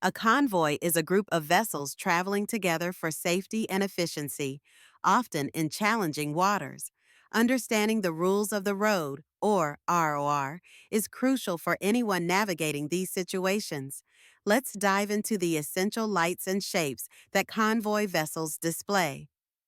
A convoy is a group of vessels traveling together for safety and efficiency, often in challenging waters. Understanding the rules of the road, or ROR, is crucial for anyone navigating these situations. Let's dive into the essential lights and shapes that convoy vessels display.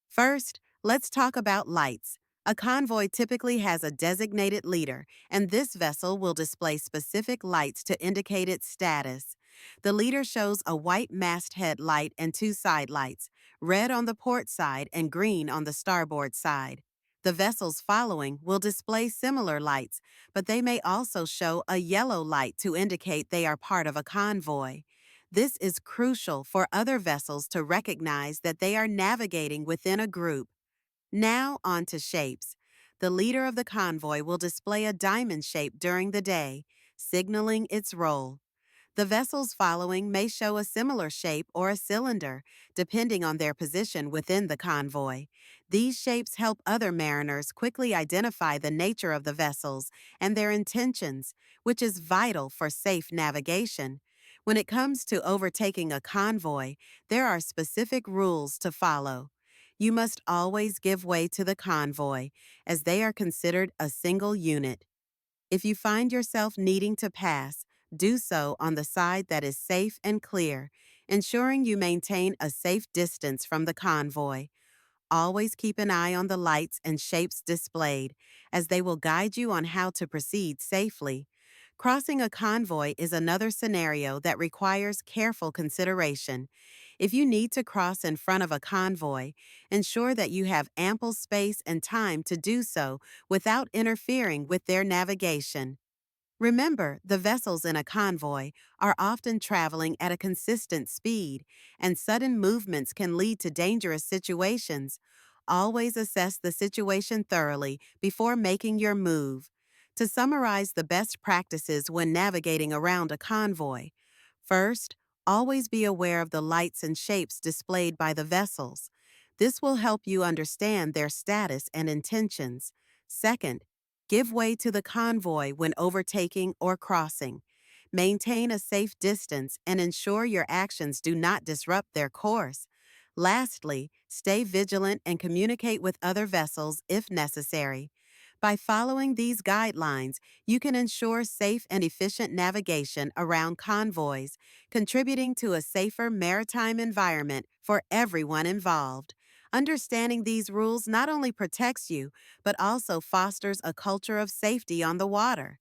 First, let's talk about lights. A convoy typically has a designated leader, and this vessel will display specific lights to indicate its status. The leader shows a white masthead light and two side lights, red on the port side and green on the starboard side. The vessels following will display similar lights, but they may also show a yellow light to indicate they are part of a convoy. This is crucial for other vessels to recognize that they are navigating within a group. Now on to shapes. The leader of the convoy will display a diamond shape during the day, signaling its role. The vessels following may show a similar shape or a cylinder, depending on their position within the convoy. These shapes help other mariners quickly identify the nature of the vessels and their intentions, which is vital for safe navigation. When it comes to overtaking a convoy, there are specific rules to follow. You must always give way to the convoy, as they are considered a single unit. If you find yourself needing to pass, do so on the side that is safe and clear, ensuring you maintain a safe distance from the convoy. Always keep an eye on the lights and shapes displayed, as they will guide you on how to proceed safely. Crossing a convoy is another scenario that requires careful consideration. If you need to cross in front of a convoy, ensure that you have ample space and time to do so without interfering with their navigation. Remember, the vessels in a convoy are often traveling at a consistent speed, and sudden movements can lead to dangerous situations. Always assess the situation thoroughly before making your move. To summarize the best practices when navigating around a convoy, first, always be aware of the lights and shapes displayed by the vessels. This will help you understand their status and intentions. Second, give way to the convoy when overtaking or crossing. Maintain a safe distance and ensure your actions do not disrupt their course. Lastly, stay vigilant and communicate with other vessels if necessary. By following these guidelines, you can ensure safe and efficient navigation around convoys, contributing to a safer maritime environment for everyone involved. Understanding these rules not only protects you, but also fosters a culture of safety on the water.